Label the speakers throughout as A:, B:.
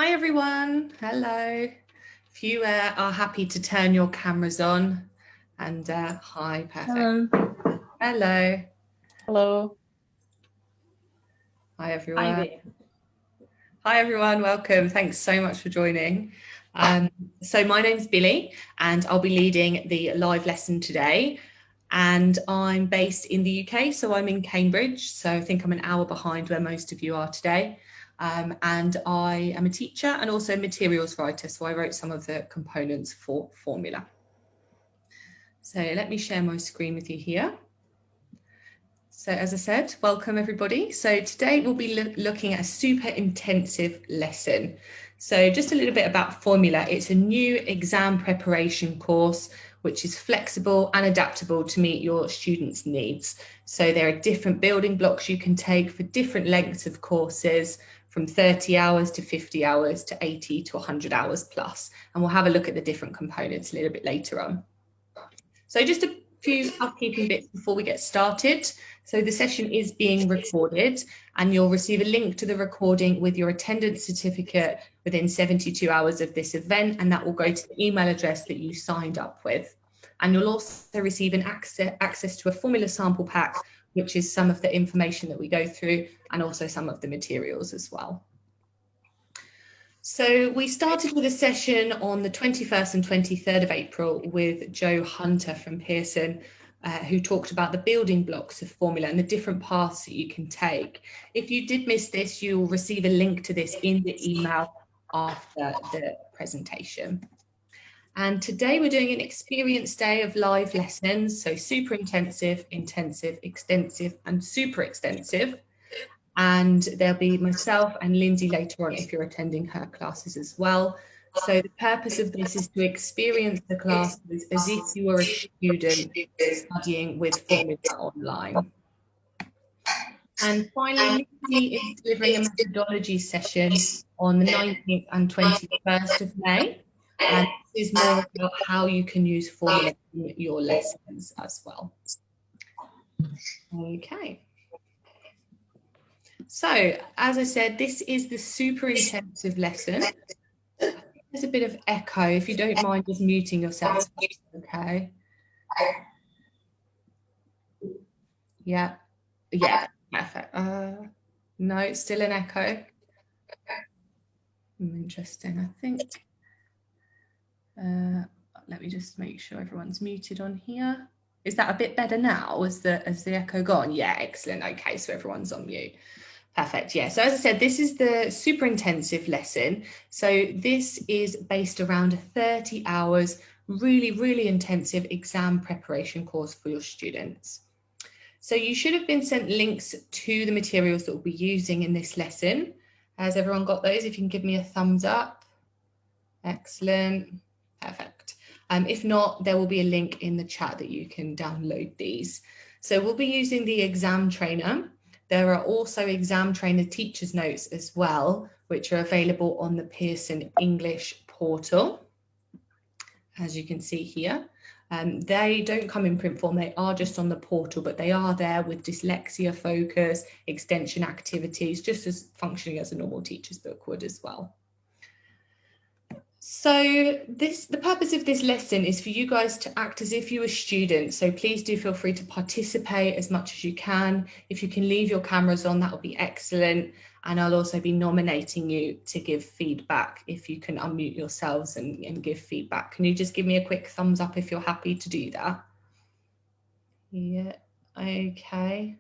A: Hi everyone, hello. If you are happy to turn your cameras on and hi, perfect.
B: Hello.
A: Hello.
C: Hello.
A: Hi
B: Hi
A: everyone.
B: there.
A: Hi everyone, welcome. Thanks so much for joining. So my name's Billie and I'll be leading the live lesson today. And I'm based in the UK, so I'm in Cambridge. So I think I'm an hour behind where most of you are today. And I am a teacher and also materials writer. So I wrote some of the components for Formula. So let me share my screen with you here. So as I said, welcome everybody. So today we'll be looking at a super intensive lesson. So just a little bit about Formula. It's a new exam preparation course which is flexible and adaptable to meet your students' needs. So there are different building blocks you can take for different lengths of courses, from 30 hours to 50 hours to 80 to 100 hours plus. And we'll have a look at the different components a little bit later on. So just a few housekeeping bits before we get started. So the session is being recorded and you'll receive a link to the recording with your attendance certificate within 72 hours of this event, and that will go to the email address that you signed up with. And you'll also receive an access to a formula sample pack, which is some of the information that we go through and also some of the materials as well. So we started with a session on the 21st and 23rd of April with Joe Hunter from Pearson, who talked about the building blocks of Formula and the different paths that you can take. If you did miss this, you'll receive a link to this in the email after the presentation. And today we're doing an experience day of live lessons, so super intensive, intensive, extensive, and super extensive. And there'll be myself and Lindsay later on if you're attending her classes as well. So the purpose of this is to experience the classes as if you were a student studying with Formula online. And finally, Lindsay is delivering a methodology session on the 19th and 21st of May. And this is more about how you can use Formula in your lessons as well. Okay. So, as I said, this is the super intensive lesson. There's a bit of echo. If you don't mind just muting yourself, okay? Yeah, perfect. No, still an echo. Interesting, I think. Let me just make sure everyone's muted on here. Is that a bit better now? Has the echo gone? Yeah, excellent. Okay, so everyone's on mute. Perfect. Yeah. So as I said, this is the super intensive lesson. So this is based around 30 hours, really, really intensive exam preparation course for your students. So you should have been sent links to the materials that we'll be using in this lesson. Has everyone got those? If you can give me a thumbs up. Excellent. Perfect. If not, there will be a link in the chat that you can download these. So we'll be using the exam trainer. There are also exam trainer teacher's notes as well, which are available on the Pearson English portal, as you can see here. They don't come in print form, they are just on the portal, but they are there with dyslexia focus, extension activities, just as functioning as a normal teacher's book would as well. So the purpose of this lesson is for you guys to act as if you were students. So please do feel free to participate as much as you can. If you can leave your cameras on, that would be excellent. And I'll also be nominating you to give feedback if you can unmute yourselves and give feedback. Can you just give me a quick thumbs up if you're happy to do that? Yeah, okay.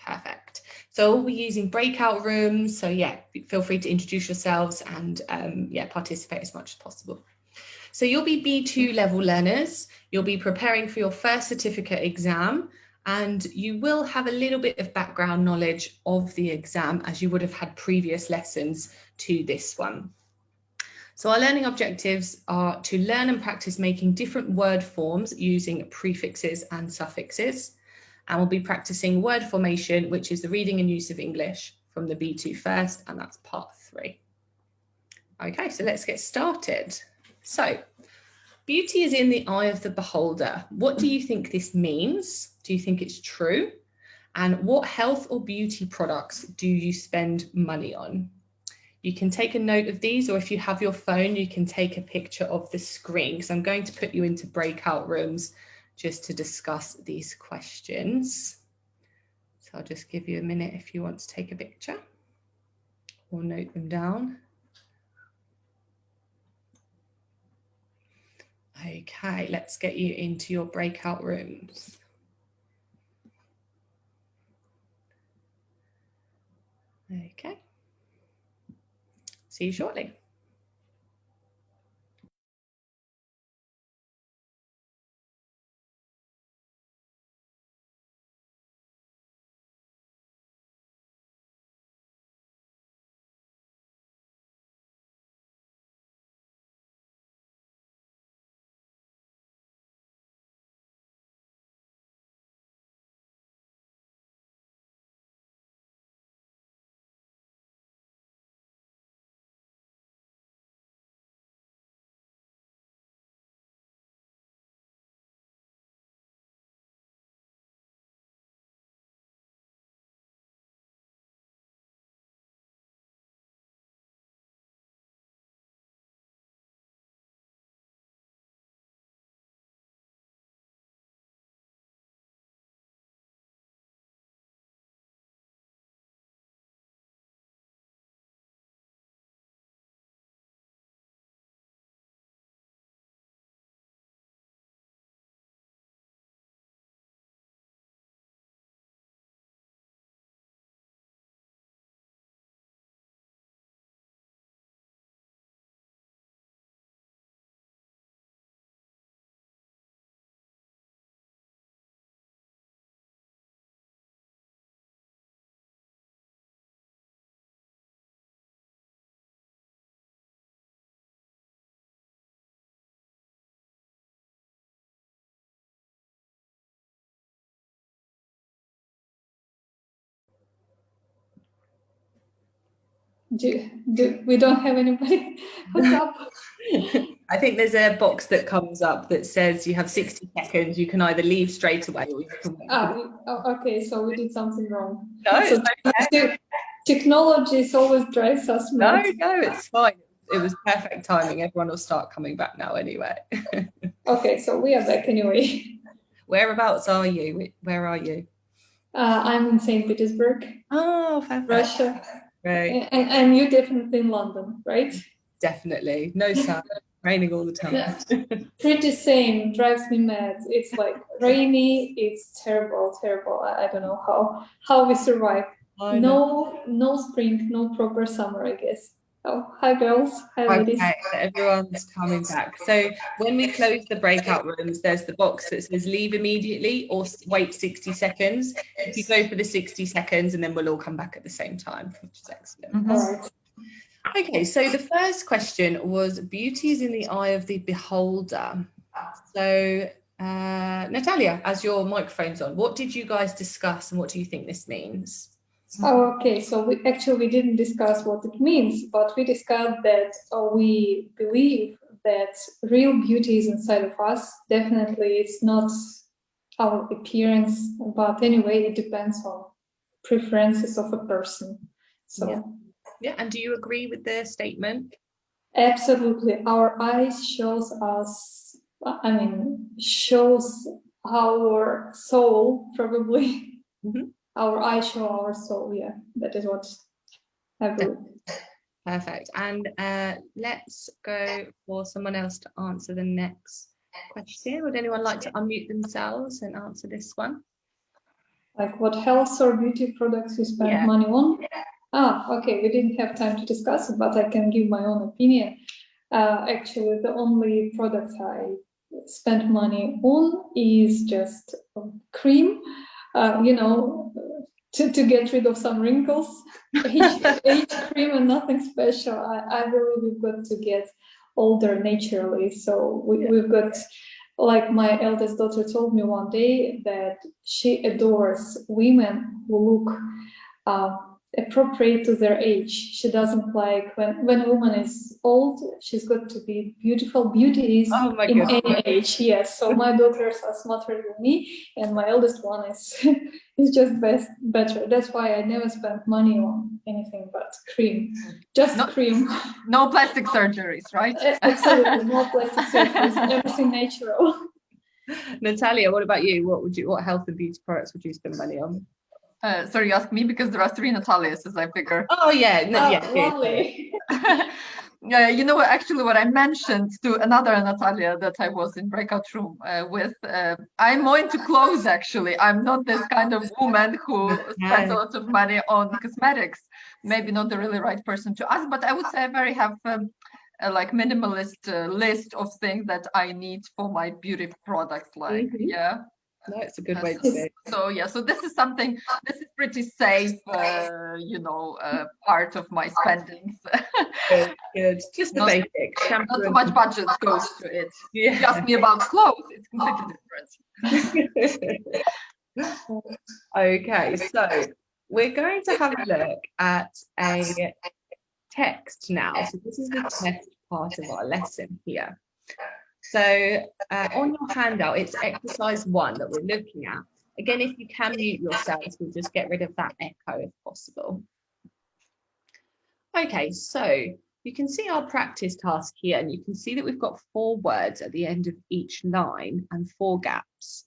A: Perfect. So we'll be using breakout rooms. So yeah, feel free to introduce yourselves and yeah, participate as much as possible. So you'll be B2 level learners. You'll be preparing for your first certificate exam, and you will have a little bit of background knowledge of the exam as you would have had previous lessons to this one. So our learning objectives are to learn and practice making different word forms using prefixes and suffixes. And we'll be practicing word formation, which is the reading and use of English from the B2 first, and that's part 3. Okay, so let's get started. So, beauty is in the eye of the beholder. What do you think this means? Do you think it's true? And what health or beauty products do you spend money on? You can take a note of these, or if you have your phone, you can take a picture of the screen, because I'm going to put you into breakout rooms just to discuss these questions. So I'll just give you a minute if you want to take a picture or note them down. Okay, let's get you into your breakout rooms. Okay. See you shortly.
B: We don't have anybody. What's up?
A: I think there's a box that comes up that says you have 60 seconds. You can either leave straight away or you can wait.
B: Okay, so we did something wrong.
A: No,
B: so technology always drives us mad.
A: No, it's fine. It was perfect timing. Everyone will start coming back now anyway.
B: Okay, so we are back anyway.
A: Whereabouts are you? Where are you?
B: I'm in St. Petersburg.
A: Oh, perfect.
B: Russia.
A: Right.
B: And you definitely in London, right?
A: Definitely. No sun. Raining all the time.
B: Pretty same. Drives me mad. It's like rainy. It's terrible. I don't know how we survive. No spring, no proper summer, I guess. Oh, hi girls, hi ladies.
A: Okay, so everyone's coming back. So when we close the breakout rooms, there's the box that says leave immediately or wait 60 seconds. If you go for the 60 seconds, and then we'll all come back at the same time, which is excellent.
B: All right.
A: Okay, so the first question was beauty is in the eye of the beholder. So Natalia, as your microphone's on, what did you guys discuss and what do you think this means?
B: Oh, okay, so we didn't discuss what it means, but we discussed that we believe that real beauty is inside of us. Definitely, it's not our appearance, but anyway, it depends on preferences of a person. So
A: yeah, and do you agree with the statement?
B: Absolutely, our eyes shows us. Shows our soul probably. Mm-hmm. Our eyes show our soul. Yeah, that is what I believe.
A: Perfect. And let's go for someone else to answer the next question. Would anyone like to unmute themselves and answer this one?
B: Like what health or beauty products you spend money on? Okay, we didn't have time to discuss it, but I can give my own opinion. Actually, the only product I spend money on is just cream, to get rid of some wrinkles. Age cream and nothing special. I believe we've got to get older naturally. So we've got, like my eldest daughter told me one day that she adores women who look appropriate to their age. She doesn't like when a woman is old, she's got to be beautiful. Beauty is in any age. Yes. So my daughters are smarter than me, and my eldest one is is just better. That's why I never spent money on anything but cream. Just cream.
C: No plastic surgeries, right?
B: Absolutely, no plastic surgeries. Everything natural.
A: Natalia, what about you? What health and beauty products would you spend money on?
C: Sorry, you ask me because there are 3 Natalias, as I figure.
A: Oh yeah,
B: lovely.
C: Yeah, you know, actually, what I mentioned to another Natalia that I was in Breakout Room with, I'm more into clothes, actually. I'm not this kind of woman who spends a lot of money on cosmetics. Maybe not the really right person to ask, but I would say I have a like minimalist list of things that I need for my beauty products. Like, yeah.
A: No, it's a good way to say.
C: So yeah, so this is something. This is pretty safe, you know, part of my spendings.
A: Good. Just the basic.
C: Not too much budget goes to it.
A: Yeah.
C: If you ask me about clothes, it's completely
A: different. Okay, so we're going to have a look at a text now. So this is the test part of our lesson here. So on your handout, it's exercise 1 that we're looking at. Again, if you can mute yourselves, we'll just get rid of that echo if possible. Okay, so you can see our practice task here, and you can see that we've got 4 words at the end of each line and 4 gaps.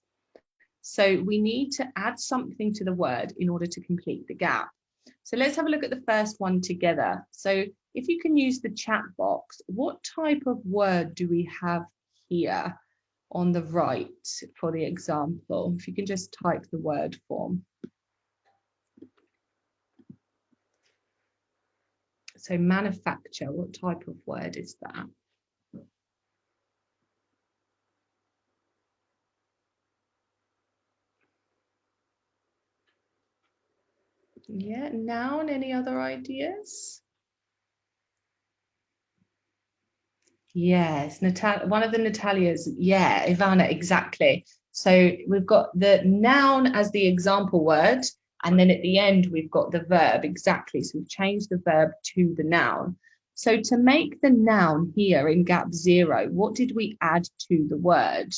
A: So we need to add something to the word in order to complete the gap. So let's have a look at the first one together. So if you can use the chat box, what type of word do we have here on the right for the example? If you can just type the word form. So manufacture, what type of word is that? Yeah, noun, any other ideas? Yes, one of the Natalias, yeah, Ivana, exactly. So we've got the noun as the example word, and then at the end we've got the verb, exactly. So we've changed the verb to the noun. So to make the noun here in gap 0, what did we add to the word?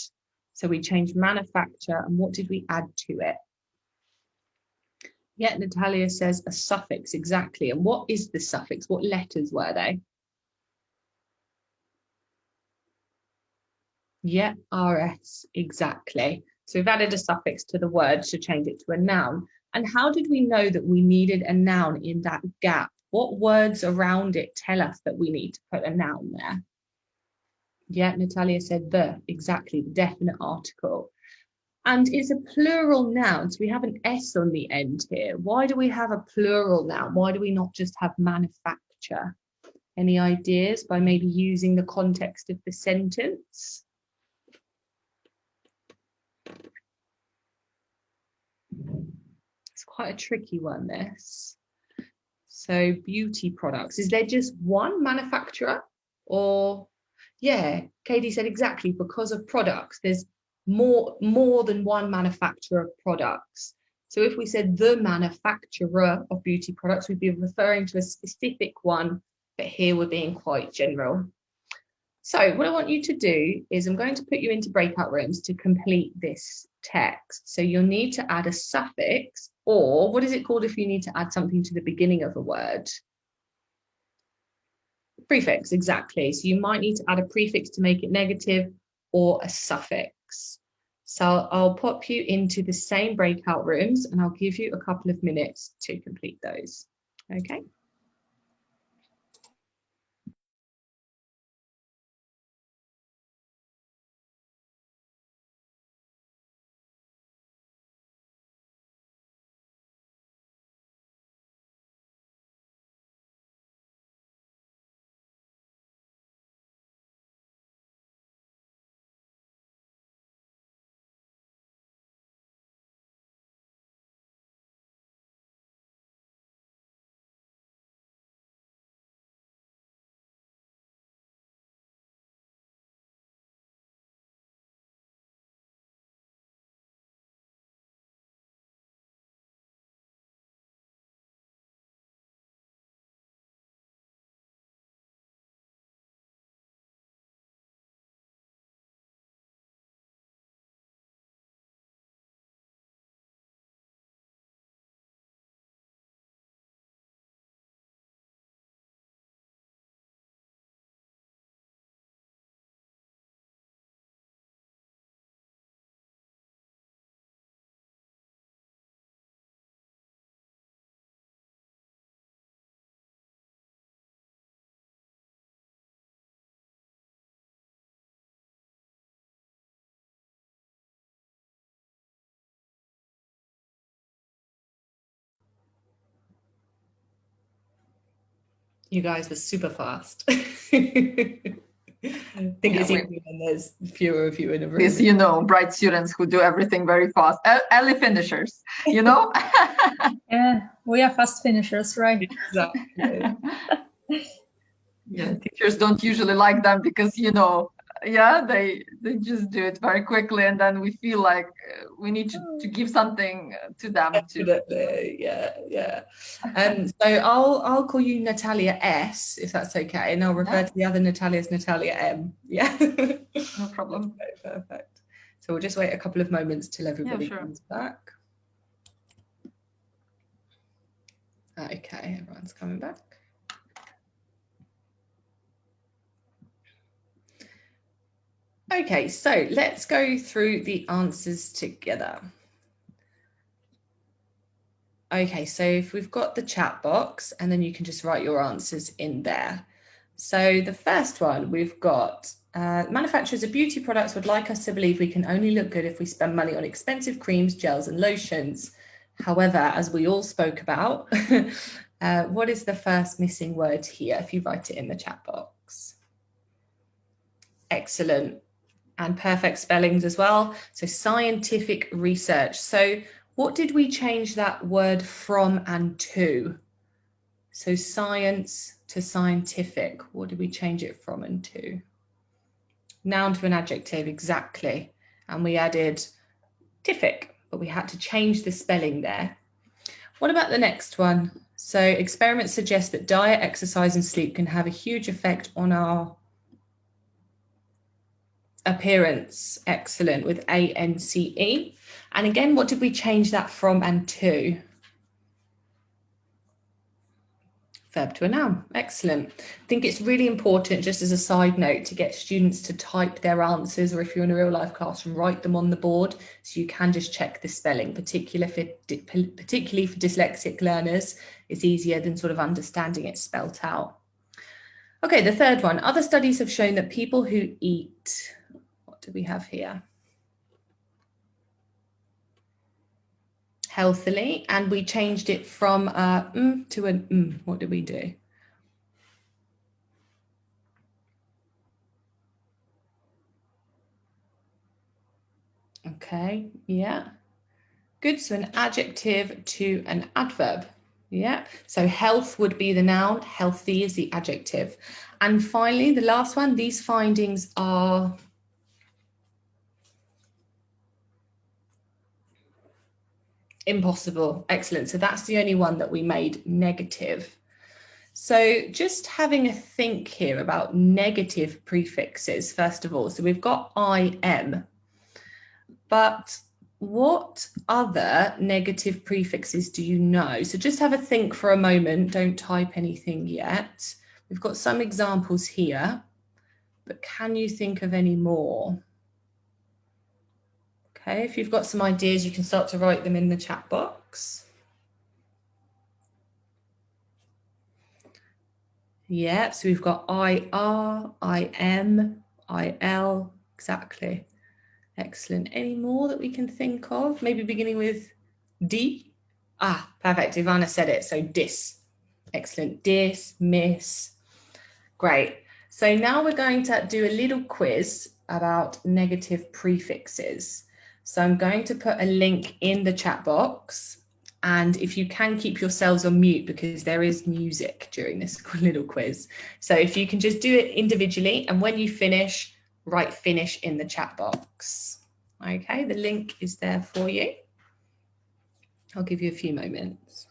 A: So we changed manufacture, and what did we add to it? Yeah, Natalia says a suffix, exactly. And what is the suffix? What letters were they? Yeah, RS, exactly. So we've added a suffix to the word to change it to a noun. And how did we know that we needed a noun in that gap? What words around it tell us that we need to put a noun there? Yeah, Natalia said the, exactly, the definite article. And it's a plural noun, so we have an S on the end here. Why do we have a plural noun? Why do we not just have manufacture? Any ideas by maybe using the context of the sentence? It's quite a tricky one, this. So beauty products, is there just one manufacturer? Or, yeah, Katie said exactly, because of products, there's more than one manufacturer of products. So if we said the manufacturer of beauty products, we'd be referring to a specific one, but here we're being quite general. So what I want you to do is I'm going to put you into breakout rooms to complete this text. So you'll need to add a suffix, or what is it called if you need to add something to the beginning of a word? Prefix, exactly. So you might need to add a prefix to make it negative, or a suffix. So I'll pop you into the same breakout rooms and I'll give you a couple of minutes to complete those. Okay. You guys were super fast. I think it's easy when there's fewer of you in a room.
C: These, bright students who do everything very fast. Early finishers,
B: Yeah, we are fast finishers, right?
A: Exactly.
C: Yeah, teachers don't usually like them because, they just do it very quickly, and then we feel like we need to give something to them too.
A: Definitely, yeah. So I'll call you Natalia S, if that's okay, and I'll refer to the other Natalia as Natalia M. Yeah.
C: No problem.
A: Okay, perfect. So we'll just wait a couple of moments till everybody
C: sure.
A: comes back. Okay, everyone's coming back. Okay, so let's go through the answers together. Okay, so if we've got the chat box, and then you can just write your answers in there. So the first one we've got, manufacturers of beauty products would like us to believe we can only look good if we spend money on expensive creams, gels and lotions. However, as we all spoke about, what is the first missing word here if you write it in the chat box? Excellent. And perfect spellings as well. So scientific research. So what did we change that word from and to? So science to scientific. What did we change it from and to? Noun to an adjective, exactly. And we added tific, but we had to change the spelling there. What about the next one? So experiments suggest that diet, exercise and sleep can have a huge effect on our appearance. Excellent, with ANCE. And again, what did we change that from and to? Verb to a noun. Excellent. I think it's really important, just as a side note, to get students to type their answers, or if you're in a real life classroom, write them on the board so you can just check the spelling, particularly for dyslexic learners. It's easier than sort of understanding it spelt out. Okay, the third one. Other studies have shown that people who eat, what do we have here? Healthily, and we changed it from to an what did we do? Okay, yeah, good. So an adjective to an adverb. Yeah, so health would be the noun, healthy is the adjective. And finally, the last one, these findings are impossible. Excellent. So that's the only one that we made negative. So just having a think here about negative prefixes, first of all. So we've got IM, but what other negative prefixes do you know? So just have a think for a moment. Don't type anything yet. We've got some examples here, but can you think of any more? Okay, if you've got some ideas, you can start to write them in the chat box. Yeah, so we've got IR, IM, IL, exactly. Excellent. Any more that we can think of? Maybe beginning with D? Ah, perfect. Ivana said it. So dis. Excellent. Dis, miss. Great. So now we're going to do a little quiz about negative prefixes. So I'm going to put a link in the chat box. And if you can keep yourselves on mute, because there is music during this little quiz. So if you can just do it individually, and when you finish, write finish in the chat box. Okay, the link is there for you. I'll give you a few moments.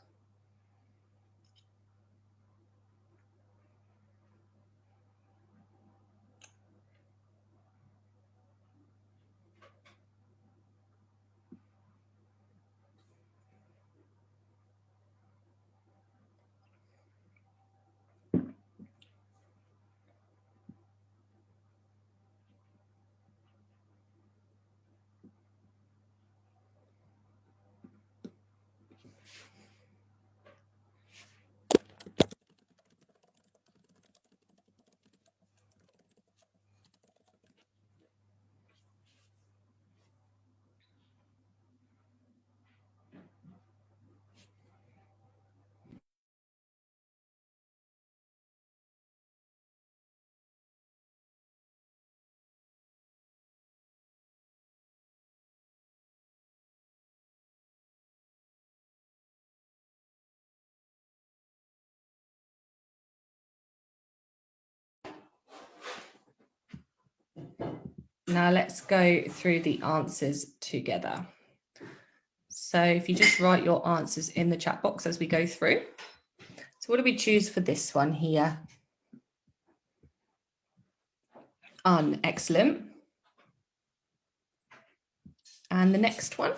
A: Now let's go through the answers together. So if you just write your answers in the chat box as we go through. So what do we choose for this one here? Excellent. And the next one?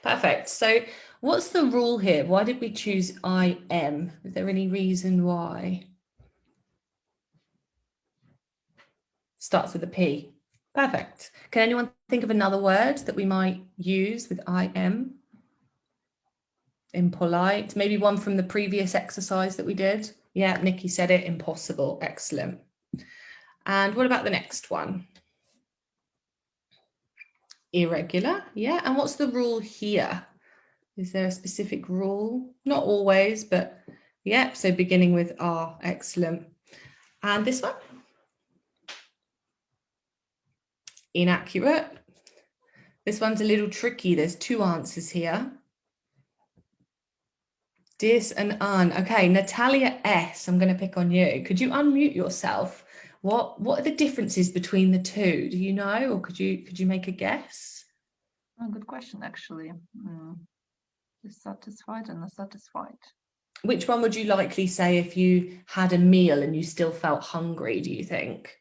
A: Perfect. So what's the rule here? Why did we choose IM? Is there any reason why? Starts with a P. Perfect. Can anyone think of another word that we might use with IM? Impolite. Maybe one from the previous exercise that we did. Yeah, Nikki said it. Impossible. Excellent. And what about the next one? Irregular. Yeah. And what's the rule here? Is there a specific rule? Not always, but yeah. So beginning with R. Excellent. And this one? Inaccurate. This one's a little tricky. There's two answers here. Dis and un. Okay, Natalia S. I'm going to pick on you. Could you unmute yourself? What are the differences between the two? Do you know, or could you make a guess?
C: Oh, good question, actually. Dissatisfied and unsatisfied.
A: Which one would you likely say if you had a meal and you still felt hungry, do you think?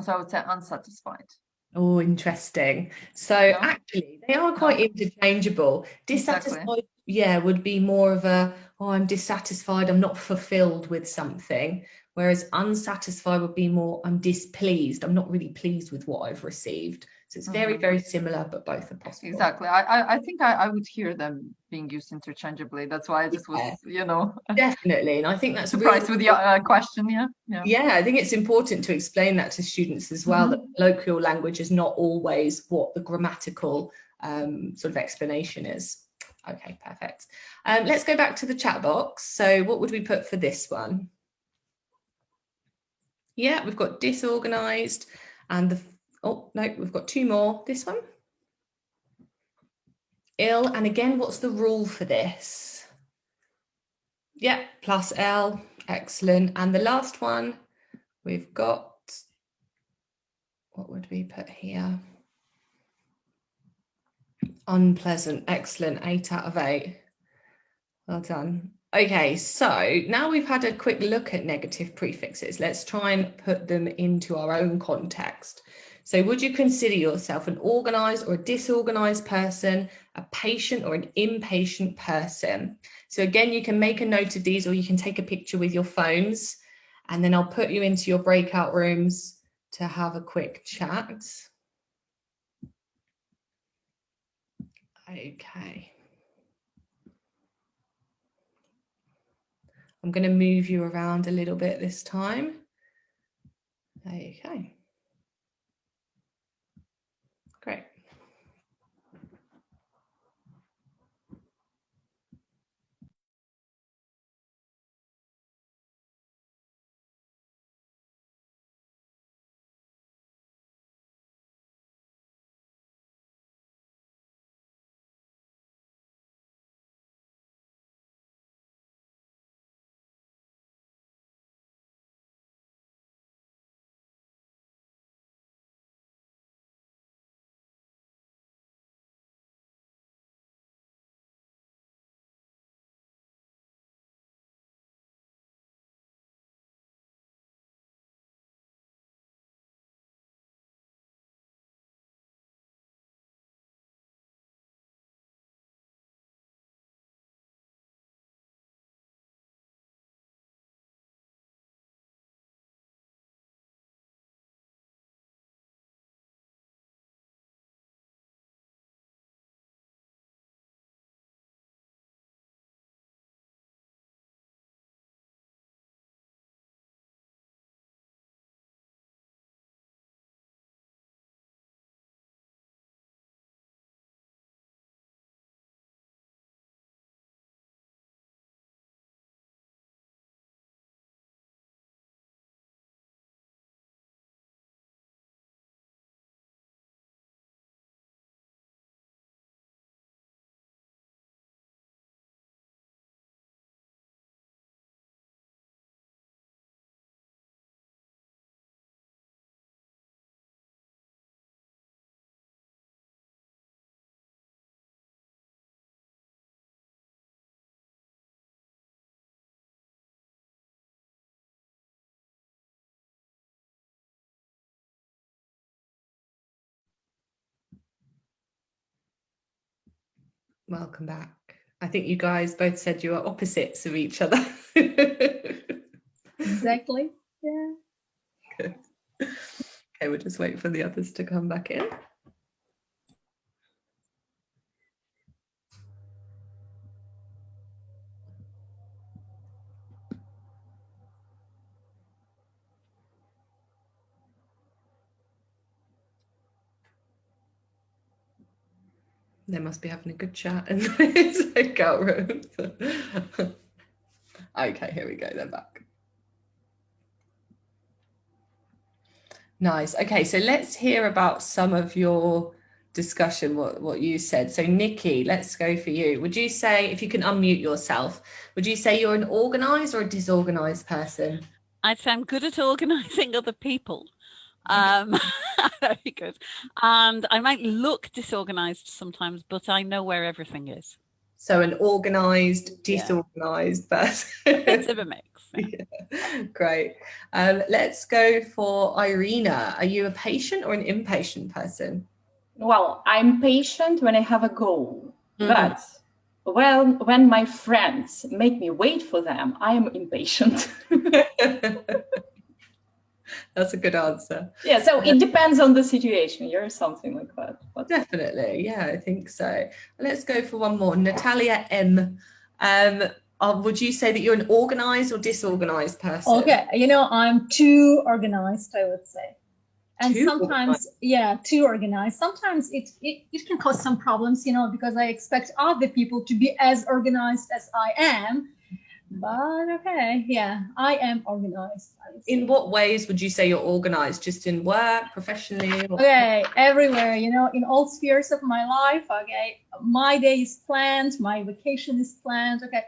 C: So I would say unsatisfied.
A: Oh, interesting. So
C: No?
A: actually, they are quite interchangeable. Dissatisfied,
C: Exactly.
A: yeah, would be more of a, oh, I'm dissatisfied, I'm not fulfilled with something. Whereas unsatisfied would be more, I'm displeased, I'm not really pleased with what I've received. So it's very, very similar, but both are possible.
C: Exactly. I think I would hear them being used interchangeably. That's why I just was,
A: Definitely. And I think that's
C: surprised
A: really
C: with the question.
A: Yeah, I think it's important to explain that to students as well, that colloquial language is not always what the grammatical sort of explanation is. Okay, perfect. Let's go back to the chat box. So what would we put for this one? Yeah, we've got disorganized and oh, no, we've got two more. This one. Ill. And again, what's the rule for this? Yeah, plus L. Excellent. And the last one, we've got, what would we put here? Unpleasant. Excellent. 8 out of 8. Well done. Okay, so now we've had a quick look at negative prefixes. Let's try and put them into our own context. So would you consider yourself an organized or a disorganized person, a patient or an impatient person? So again, you can make a note of these, or you can take a picture with your phones, and then I'll put you into your breakout rooms to have a quick chat. Okay. I'm going to move you around a little bit this time. Okay. Great. Welcome back. I think you guys both said you are opposites of each other.
D: Exactly. Yeah.
A: Good. Okay, we'll just wait for the others to come back in. They must be having a good chat in the breakout room. Okay, here we go, they're back. Nice. Okay, so let's hear about some of your discussion, what you said. So Nikki, let's go for you. Would you say, if you can unmute yourself, would you say you're an organized or a disorganized person?
E: I'd say I'm good at organizing other people. Very good. And I might look disorganized sometimes, but I know where everything is.
A: So an organized, disorganized person.
E: Bits of a mix.
A: Yeah. Great. Let's go for Irina. Are you a patient or an impatient person?
F: Well, I'm patient when I have a goal, but when my friends make me wait for them, I am impatient.
A: That's a good answer.
F: Yeah, so it depends on the situation. You're something like that. But...
A: Definitely, yeah, I think so. Let's go for one more. Natalia M. Would you say that you're an organized or disorganized person?
D: Okay, you know, I'm too organized, I would say. And
A: Too
D: sometimes,
A: organized.
D: yeah, too organized. Sometimes it can cause some problems, you know, because I expect other people to be as organized as I am. But okay, yeah, I am organized.
A: In what ways would you say you're organized? Just in work, professionally? Or...
D: Okay, everywhere, you know, in all spheres of my life. Okay, my day is planned, my vacation is planned. Okay,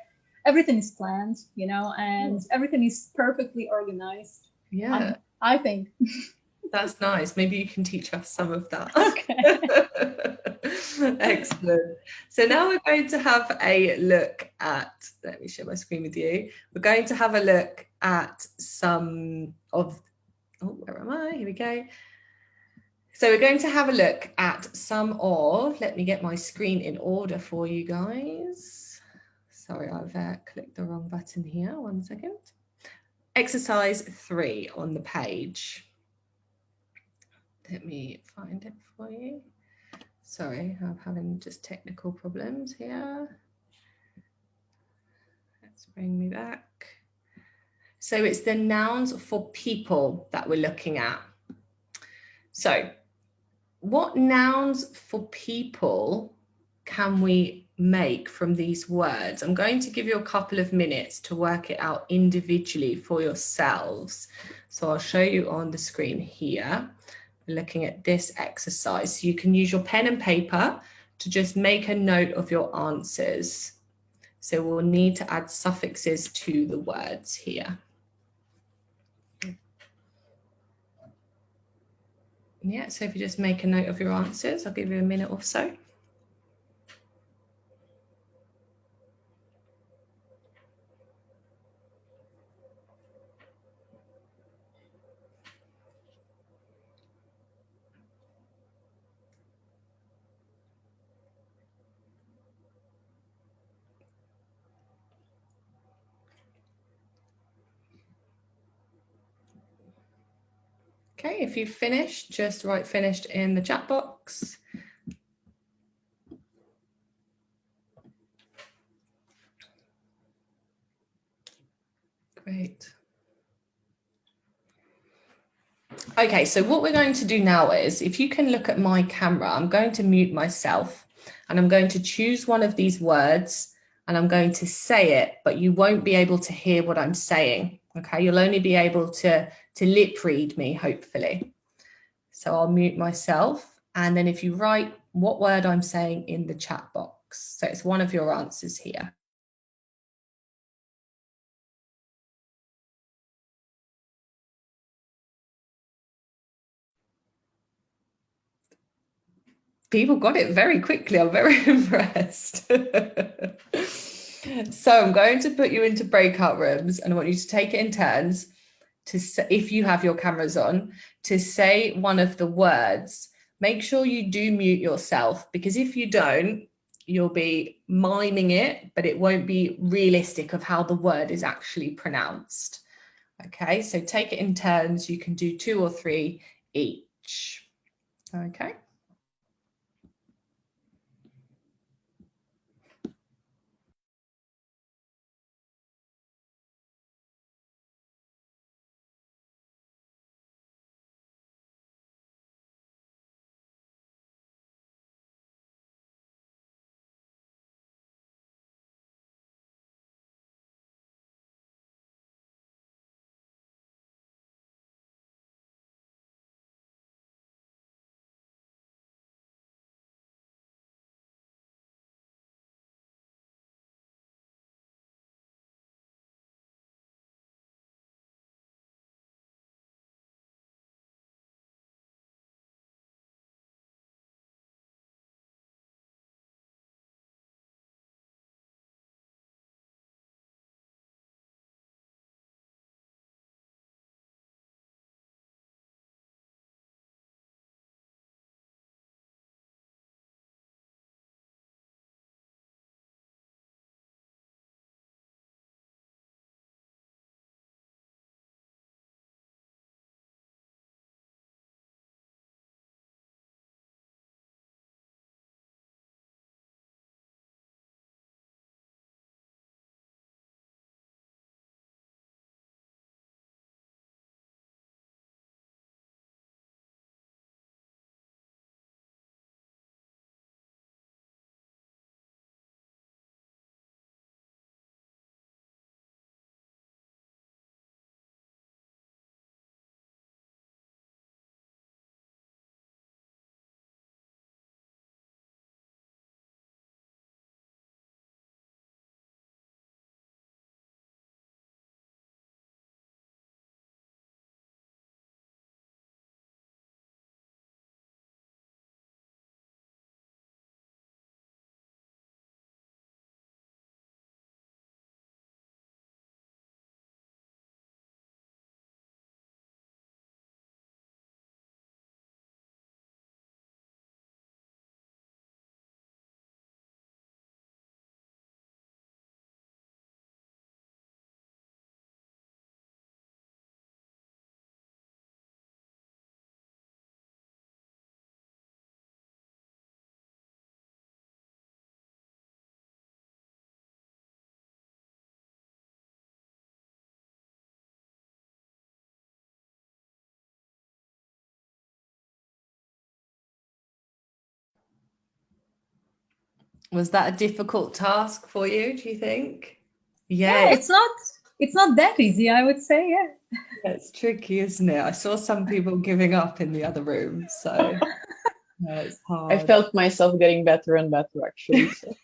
D: everything is planned, you know, and everything is perfectly organized.
A: Yeah,
D: I think.
A: That's nice. Maybe you can teach us some of that.
D: Okay.
A: Excellent. So now we're going to have a look at, let me share my screen with you. We're going to have a look at some of, oh, where am I? Here we go. So we're going to have a look at some of, let me get my screen in order for you guys. Sorry, I've clicked the wrong button here. 1 second. Exercise 3 on the page. Let me find it for you. Sorry, I'm having just technical problems here. Let's bring me back. So it's the nouns for people that we're looking at. So what nouns for people can we make from these words? I'm going to give you a couple of minutes to work it out individually for yourselves. So I'll show you on the screen here. Looking at this exercise, so you can use your pen and paper to just make a note of your answers. So we'll need to add suffixes to the words here. Yeah, so if you just make a note of your answers, I'll give you a minute or so. Okay, if you've finished, just write finished in the chat box. Great. Okay, so what we're going to do now is, if you can look at my camera, I'm going to mute myself and I'm going to choose one of these words and I'm going to say it, but you won't be able to hear what I'm saying. Okay, you'll only be able to lip read me, hopefully. So I'll mute myself, and then if you write what word I'm saying in the chat box. So it's one of your answers here. People got it very quickly. I'm very impressed. So I'm going to put you into breakout rooms and I want you to take it in turns to say, if you have your cameras on, to say one of the words. Make sure you do mute yourself, because if you don't, you'll be miming it, but it won't be realistic of how the word is actually pronounced. Okay, so take it in turns. You can do 2 or 3 each. Okay. Was that a difficult task for you, do you think?
D: Yeah, it's not that easy, I would say. Yeah.
A: It's tricky, isn't it? I saw some people giving up in the other room, so no, it's hard.
G: I felt myself getting better and better, actually, so.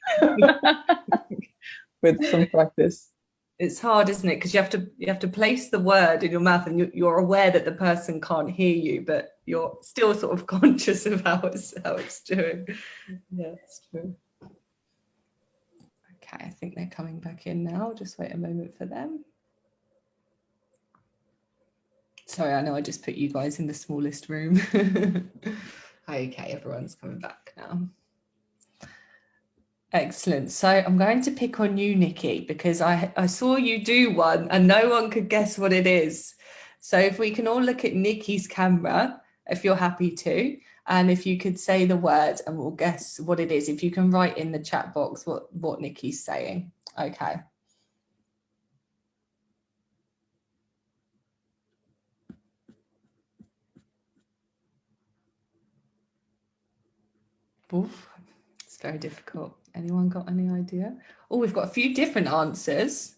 G: With some practice.
A: It's hard, isn't it? Because you have to place the word in your mouth, and you're aware that the person can't hear you, but you're still sort of conscious of how it's doing. Yeah, it's true. Okay, I think they're coming back in now. Just wait a moment for them. Sorry, I know I just put you guys in the smallest room. Okay, everyone's coming back now. Excellent. So I'm going to pick on you, Nikki, because I saw you do one and no one could guess what it is. So if we can all look at Nikki's camera, if you're happy to, and if you could say the word and we'll guess what it is. If you can write in the chat box what Nikki's saying. Okay. Oof, it's very difficult. Anyone got any idea? Oh, we've got a few different answers.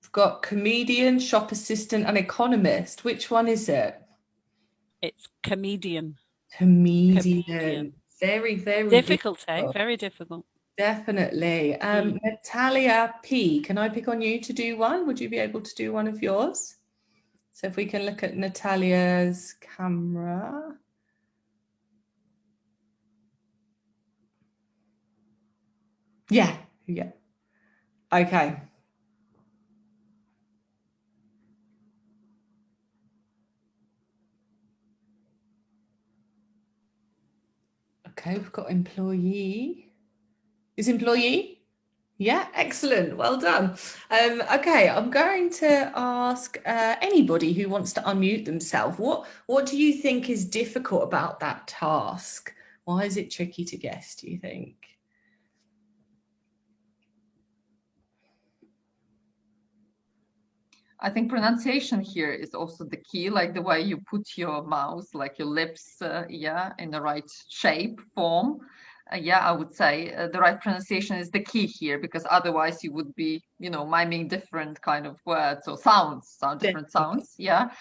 A: We've got comedian, shop assistant, and economist. Which one is it?
E: It's comedian.
A: Comedian. Very, very
E: difficult, eh? Very difficult.
A: Definitely. Natalia P, can I pick on you to do one? Would you be able to do one of yours? So if we can look at Natalia's camera. Yeah. Okay. Okay, we've got employee. Is employee? Yeah, excellent. Well done. Okay, I'm going to ask anybody who wants to unmute themselves. What do you think is difficult about that task? Why is it tricky to guess, do you think?
C: I think pronunciation here is also the key, like the way you put your mouth, like your lips, yeah, in the right shape, form. Yeah, I would say the right pronunciation is the key here, because otherwise you would be, you know, miming different kind of words or different sounds. Yeah.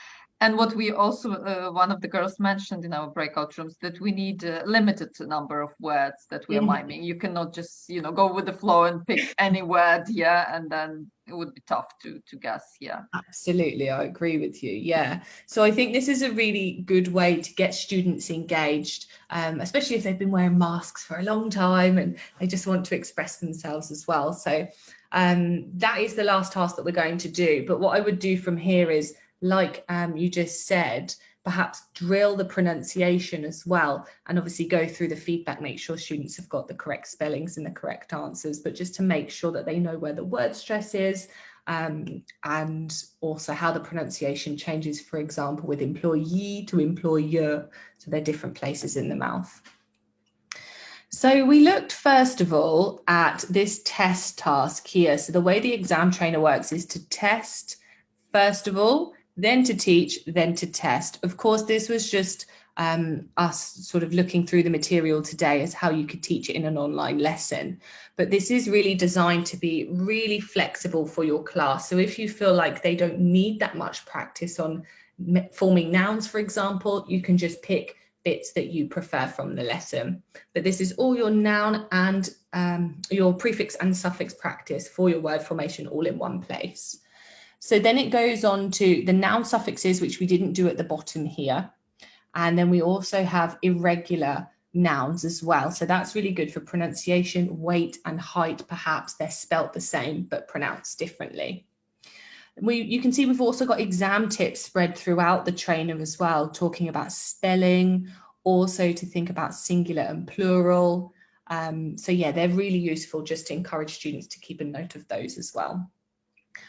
C: And what we also, one of the girls mentioned in our breakout rooms, that we need a limited number of words that we are miming. You cannot just, you know, go with the flow and pick any word, yeah, and then it would be tough to guess, yeah.
A: Absolutely, I agree with you, yeah. So I think this is a really good way to get students engaged, especially if they've been wearing masks for a long time and they just want to express themselves as well. So that is the last task that we're going to do. But what I would do from here is, like you just said, perhaps drill the pronunciation as well, and obviously go through the feedback, make sure students have got the correct spellings and the correct answers, but just to make sure that they know where the word stress is, and also how the pronunciation changes, for example, with employee to employer, so they're different places in the mouth. So we looked first of all at this test task here. So the way the exam trainer works is to test first of all, then to teach, then to test. Of course, this was just us sort of looking through the material today as how you could teach it in an online lesson. But this is really designed to be really flexible for your class. So if you feel like they don't need that much practice on forming nouns, for example, you can just pick bits that you prefer from the lesson. But this is all your noun and your prefix and suffix practice for your word formation all in one place. So then it goes on to the noun suffixes, which we didn't do at the bottom here. And then we also have irregular nouns as well. So that's really good for pronunciation, weight and height. Perhaps they're spelt the same, but pronounced differently. You can see we've also got exam tips spread throughout the trainer as well, talking about spelling, also to think about singular and plural. So yeah, they're really useful just to encourage students to keep a note of those as well.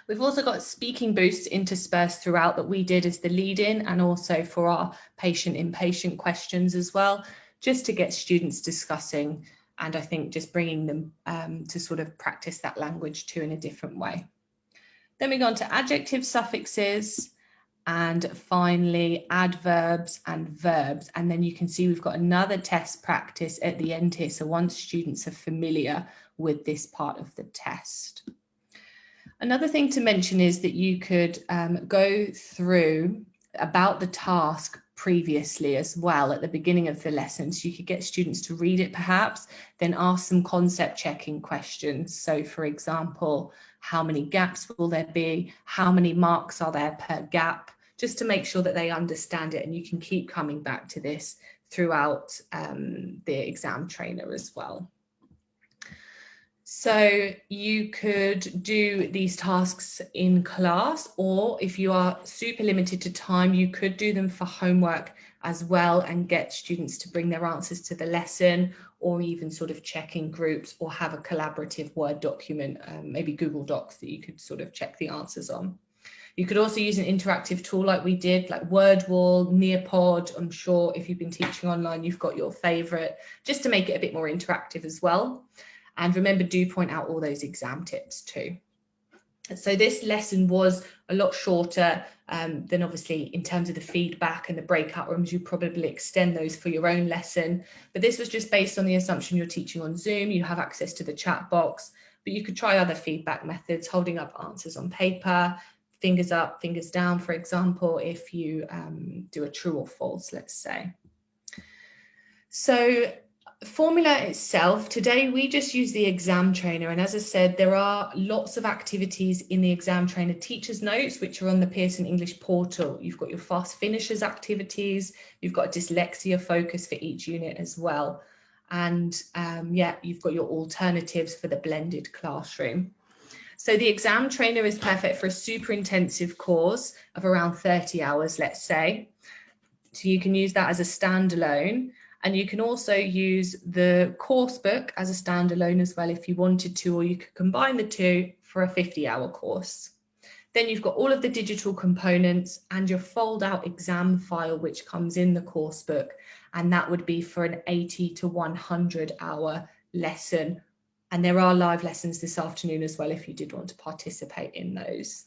A: We've also got speaking boosts interspersed throughout that we did as the lead-in, and also for our patient-in-patient questions as well, just to get students discussing, and I think just bringing them to sort of practice that language too in a different way. Then we go on to adjective suffixes, and finally adverbs and verbs. And then you can see we've got another test practice at the end here. So once students are familiar with this part of the test. Another thing to mention is that you could go through about the task previously as well at the beginning of the lesson. So you could get students to read it perhaps, then ask some concept checking questions. So for example, how many gaps will there be? How many marks are there per gap? Just to make sure that they understand it, and you can keep coming back to this throughout the exam trainer as well. So you could do these tasks in class, or if you are super limited to time, you could do them for homework as well and get students to bring their answers to the lesson, or even sort of check in groups, or have a collaborative Word document, maybe Google Docs, that you could sort of check the answers on. You could also use an interactive tool like we did, like WordWall, Nearpod. I'm sure if you've been teaching online, you've got your favorite, just to make it a bit more interactive as well. And remember, do point out all those exam tips too. So this lesson was a lot shorter than obviously in terms of the feedback and the breakout rooms. You probably extend those for your own lesson. But this was just based on the assumption you're teaching on Zoom. You have access to the chat box, but you could try other feedback methods, holding up answers on paper, fingers up, fingers down, for example, if you do a true or false, let's say. So formula itself, today we just use the exam trainer, and as I said, there are lots of activities in the exam trainer teacher's notes, which are on the Pearson English portal. You've got your fast finishers activities, you've got a dyslexia focus for each unit as well, and yeah, you've got your alternatives for the blended classroom. So the exam trainer is perfect for a super intensive course of around 30 hours, let's say. So you can use that as a standalone. And you can also use the course book as a standalone as well if you wanted to, or you could combine the two for a 50-hour course. Then you've got all of the digital components and your fold out exam file, which comes in the course book. And that would be for an 80 to 100 hour lesson. And there are live lessons this afternoon as well, if you did want to participate in those.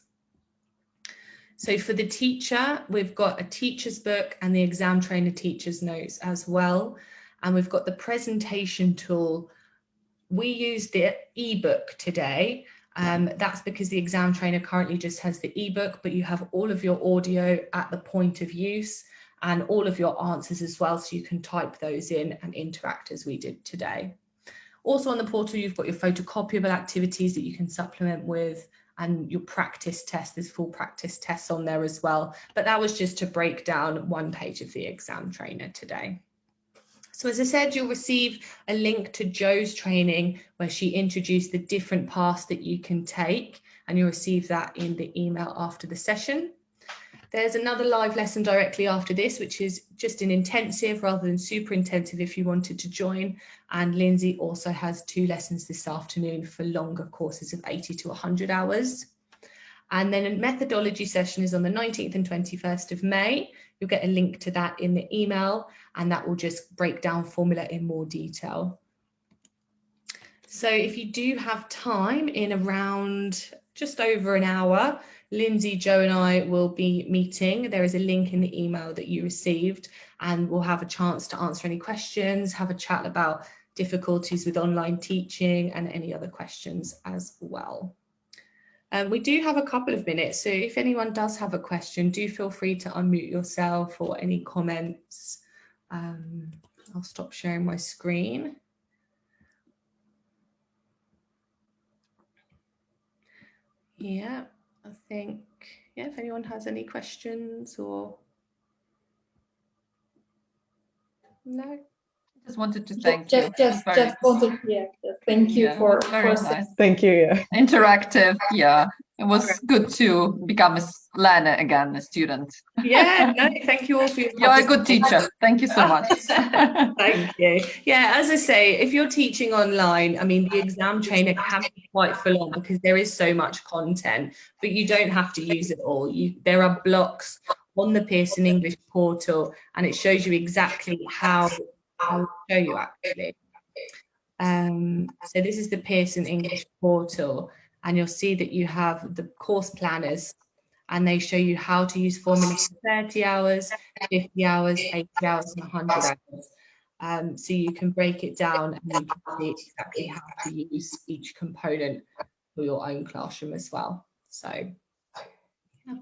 A: So for the teacher, we've got a teacher's book and the exam trainer teacher's notes as well. And we've got the presentation tool. We use the ebook today. That's because the exam trainer currently just has the ebook, but you have all of your audio at the point of use and all of your answers as well, so you can type those in and interact as we did today. Also on the portal, you've got your photocopyable activities that you can supplement with, and your practice test. There's full practice tests on there as well, but that was just to break down one page of the exam trainer today. So as I said, you'll receive a link to Jo's training where she introduced the different paths that you can take, and you'll receive that in the email after the session. There's another live lesson directly after this, which is just an intensive rather than super intensive if you wanted to join. And Lindsay also has 2 lessons this afternoon for longer courses of 80 to 100 hours. And then a methodology session is on the 19th and 21st of May. You'll get a link to that in the email, and that will just break down formula in more detail. So if you do have time in around just over an hour, Lindsay, Jo and I will be meeting. There is a link in the email that you received, and we'll have a chance to answer any questions, have a chat about difficulties with online teaching and any other questions as well. We do have a couple of minutes, so if anyone does have a question, do feel free to unmute yourself or any comments. I'll stop sharing my screen. Yeah, I think, yeah, if anyone has any questions or... No?
C: Just wanted to thank
B: you. Just wanted, yeah, thank you for
C: nice.
G: Thank you. Yeah.
C: Interactive, yeah. It was good to become a learner again, a student.
A: Yeah, no, thank you all for your
C: You're a good teacher. Thank you so much.
A: Thank you. Yeah, as I say, if you're teaching online, I mean, the exam trainer can be quite full on because there is so much content, but you don't have to use it all. There are blocks on the Pearson English portal, and it shows you exactly how I'll show you actually. So this is the Pearson English portal, and you'll see that you have the course planners, and they show you how to use formulas for 30 hours, 50 hours, 80 hours, and 100 hours. So you can break it down and you can see exactly how to use each component for your own classroom as well. So, yeah.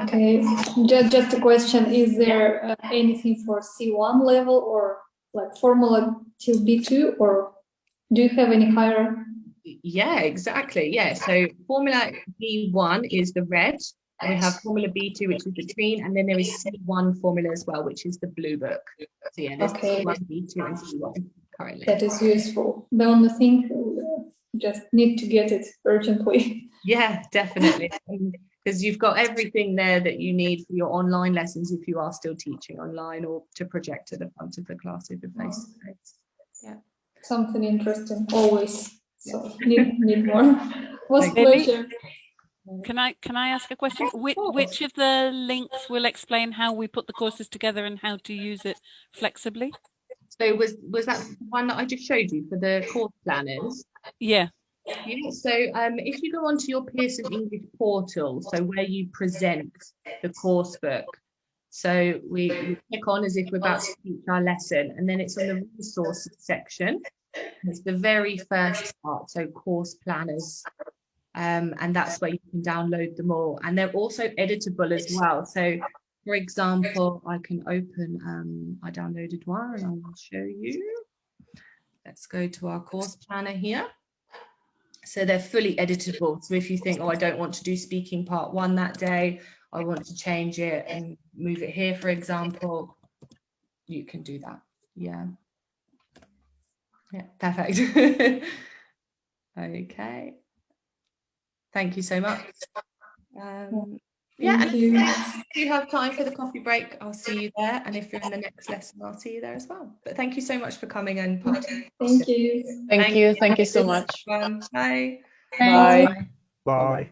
B: Okay, just a question, is there anything for C1 level or like formula till B2, or do you have any higher?
A: Yeah, exactly. Yeah, so formula B1 is the red, and we have formula B2, which is the green, and then there is C1 formula as well, which is the blue book. So yeah, there's
B: okay.
A: C1, B2, and C1 currently.
B: That is useful. The only thing, just need to get it urgently. Yeah,
A: definitely. Because you've got everything there that you need for your online lessons if you are still teaching online, or to project to the front of the class if you're face to face. Yeah.
B: Something interesting always. So need more. Was a pleasure.
E: Can I ask a question? Which of the links will explain how we put the courses together and how to use it flexibly?
A: So was that one that I just showed you for the course planners?
E: Yeah.
A: Yeah, so if you go onto your Pearson English portal, so where you present the course book, so we click on as if we're about to teach our lesson, and then it's on the resources section. It's the very first part, so course planners, and that's where you can download them all, and they're also editable as well. So for example, I can open, I downloaded one and I will show you. Let's go to our course planner here. So they're fully editable. So if you think, oh, I don't want to do speaking part 1 that day, I want to change it and move it here, for example, you can do that. Yeah. Yeah, perfect. Okay. Thank you so much. Yeah,
B: Thank
A: and
B: you.
A: if you have time for the coffee break, I'll see you there. And if you're in the next lesson, I'll see you there as well. But thank you so much for coming and participating.
B: Thank you.
G: Thank you so much.
A: Bye.
D: Thanks.
G: Bye.
H: Bye.